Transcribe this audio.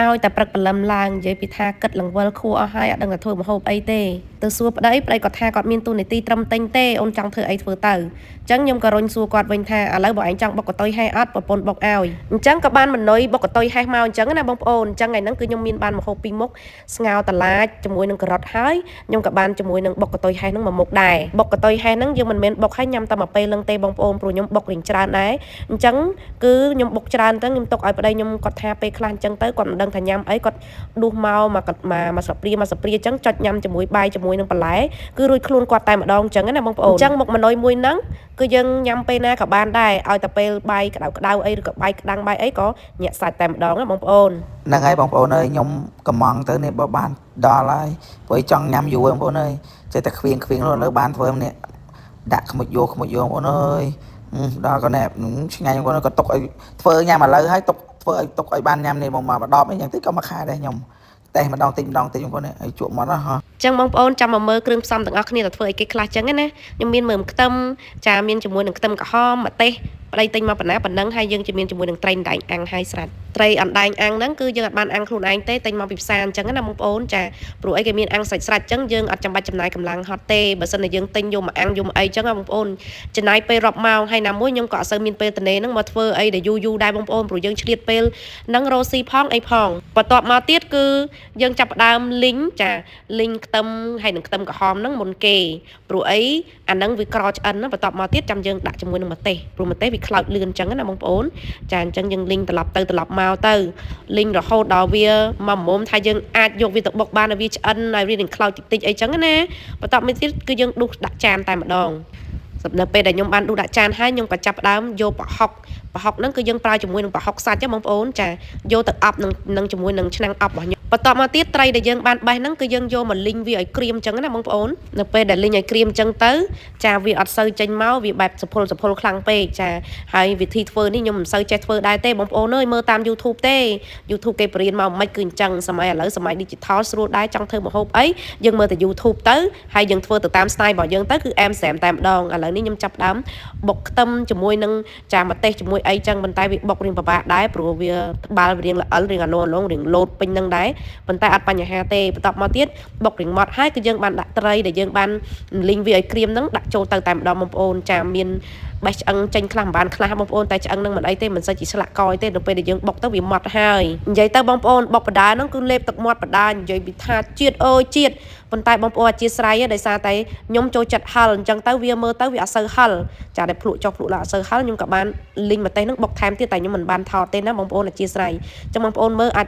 ឲ្យតែព្រឹកព្រលឹមឡើងនិយាយពីថាគិតលង្វិលខួរអស់ហើយអត់ដឹងថាធ្វើម្ហូបអីទេទៅសួរប្តីគាត់ថាគាត់មានទូនាទីត្រឹមតែងទេអូនចង់ធ្វើអីធ្វើទៅអញ្ចឹងខ្ញុំក៏រុញសួរគាត់វិញថាឥឡូវបើឯងចង់បុកកតុយហេះអត់ប្រពន្ធបុកឲ្យអញ្ចឹងក៏បានមនុយបុកកតុយហេះមកអញ្ចឹងណាបងប្អូនអញ្ចឹងថ្ងៃហ្នឹងគឺខ្ញុំមានបានម្ហូបពីរមុខស្ងោរតឡាចជាមួយនឹងការ៉ុតហើយខ្ញុំក៏បានជាមួយនឹងបុកកតុយហេះហ្នឹងមួយមុខដែរបុកកតុយហេះហ្នឹងយើងមិនមែនបុកឲ្យញ៉ាំតែមួយពេលលឹងទេបងប្អូនព្រោះខ្ញុំបុករៀងច្រើនដែរអញ្ចឹងគឺខ្ញុំបុកច្រើនទៅខ្ញុំទុកឲ្យប្តីខ្ញុំគាត់ថាពេលខ្លះអញ្ចឹងទៅគាត់មិនដឹងថាញ៉ាំអីគាត់ដួសមកស្លាបព្រាអញ្ចឹងចុចញ៉ាំជាមួយបាយជាមួយនឹងបន្លែគឺរួចខ្លួនគាត់តែម្ដងអញ្ចឹងណាបងប្អូនអញ្ចឹងមុខម្នុយមួយហ្នឹងគឺយើងញ៉ាំពេលណាក៏បានដែរឲ្យតែពេលបាយក្តៅអីឬក៏បាយក្តាំងបាយអីក៏ញាក់សាច់តែម្ដងណាបងប្អូនហ្នឹងហើយបងប្អូនអើយខ្ញុំកំងទៅនេះបើបានដល់ហើយព្រោះចង់ញ៉ាំយូរបងប្អូនអើយចេះតែខ្វៀងរត់លើបានធ្វើនេះដាក់ខ្មុចយកបងប្អូនអើយដល់ក៏ណែឆ្ងាញ់បងប្អូនក៏ទុកឲ្យធ្វើញ៉ាំឥឡូវហើយទុកធ្វើឲ្យទុកឲ្យបានញ៉ាំនេះមកដបអីយ៉ាងទៅក៏មួយខែដែរខ្ញុំតែម្ដងតិចបងប្អូនឲ្យជក់មកណាហ៎អញ្ចឹងបងប្អូនចាំមកមើលគ្រឿងផ្សំទាំងអស់គ្នាទៅធ្វើអីគេខ្លះអញ្ចឹងណាខ្ញុំមានមើមខ្ទឹមចាមានជាមួយនឹងខ្ទឹមក្រហមម្ទេសប្តីទិញមកប៉ុណ្ណឹងហើយយើងជាមានជាមួយនឹងត្រីអណ្ដែងអាំងហើយស្រាប់ត្រីអណ្ដែងអាំងហ្នឹងគឺយើងអត់បានអាំងខ្លួនឯងទេទិញមកពីផ្សារអញ្ចឹងណាបងប្អូនចាព្រោះអីគេមានអាំងសាច់ស្រាច់អញ្ចឹងយើងអត់ចាំបាច់ចំណាយកម្លាំងហត់ទេបើសិនតែយើងទិញយកមកអាំងយកមកអីអញ្ចឹងណាបងប្អូនចំណាយពេលរាប់ម៉ោងហើយណាមួយខ្ញុំក៏អត់សូវមានពេលទៅនេះហ្នឹងមកធ្វើអីដែលយូរដែរបងប្អូនព្រោះយើងឆ្លៀតពេលហ្នឹងរកស៊ីផងអីផងបន្ទាប់មកទៀតគឺយើងចាប់ផ្ដើមលីងចាលីងខ្ទឹមហើយនឹងខ្ទឹមក្រហមហ្នឹងមុនគេព្រោះអីអាហ្នឹងវាក្រឆ្អិនណាបន្ទាប់មកទៀតចាំយើងដាក់ជាមួយនឹងម្ទេសព្រោះម្ទេសវាខ្លោចលឿនអញ្ចឹងណាបងប្អូនចាអញ្ចឹងយើងលីងត្រឡប់ទៅត្រឡប់មកទៅលីងរហូតដល់វាមកមុំថាយើងអាចយកវាទៅបុកបានឲ្យវាឆ្អិនឲ្យវានឹងខ្លោចតិចអីចឹងណាបន្ទាប់មកទៀតគឺយើងដួសដាក់ចានតែម្ដងសម្រាប់ពេលដែលខ្ញុំបានដួសដាក់ចានហើយខ្ញុំក៏ចាប់ផ្ដើមយកប្រហុកហ្នឹងគឺយើងប្រើជាមួយនឹងប្រហុកសាច់បងប្អូនចាយកទៅអប់នឹងជាមួយនឹងឆ្នាំងអប់របស់ខ្ញុំបន្ទាប់មកទៀតត្រីដែលយើងបានបេះហ្នឹងគឺយើងយកមកលីងវាឲ្យក្រៀមអញ្ចឹងណាបងប្អូននៅពេលដែលលីងឲ្យក្រៀមអញ្ចឹងទៅចាវាអត់សូវចេញមកវាបែបសុផលខ្លាំងពេកចាហើយវិធីធ្វើនេះខ្ញុំមិនសូវចេះធ្វើដែរទេបងប្អូនអើយមើលតាម YouTube ទេ YouTube គេបរៀនមកមិនគឺអញ្ចឹងសម័យឥឡូវសម័យ digital ស្រួលដែរចង់ធ្វើម្ហូបអីយើងមើលតែ YouTube ទៅហើយយើងធ្វើទៅតាម style របស់យើងទៅគឺអែមស្រាមតែម្ដងឥឡូវនេះខ្ញុំចាប់ដើមបុកខ្ទឹមជាមួយនឹងចាម្ទេសជាមួយអីចឹងប៉ុន្តែវាបុករៀងពិបាកដែរព្រោះវាត្បាល់រៀងល្អិលរៀងអានងរៀងលោតពេញនឹងដែរប៉ុន្តែអត់បញ្ហាទេបន្ទាប់មកទៀតបុករៀងម៉ត់ហើយគឺយើងបានដាក់ត្រីដែលយើងបានលីងវាឲ្យក្រៀមហ្នឹងដាក់ចូលទៅតែម្ដងបងប្អូនចាមានបេះឆ្អឹងចេញខ្លះមិនបានខ្លះបងប្អូនតែឆ្អឹងនឹងមិនអីទេមិនសិតជាឆ្លាក់កយទេដល់ពេលដែលយើងបុកទៅវាម៉ត់ហើយនិយាយទៅបងប្អូនបុកបដាហ្នឹងគឺលេបទឹកមាត់បដានិយាយពីថាជាតិអើយជាតិប៉ុន្តែបងប្អូនអធិស្ឋានដោយសារតែខ្ញុំចូលចិត្តហឹលអញ្ចឹងទៅវាមើលទៅវាអត់សូវហឹលចាតែភ្លក់ចុះភ្លក់ឡើងអត់សូវហឹលខ្ញុំក៏បានលីងម្ទេសហ្នឹងបុកថែមទៀតតែខ្ញុំមិនបានថតទេណាបងប្អូនអធិស្ឋានអញ្ចឹងបងប្អូនមើលអាច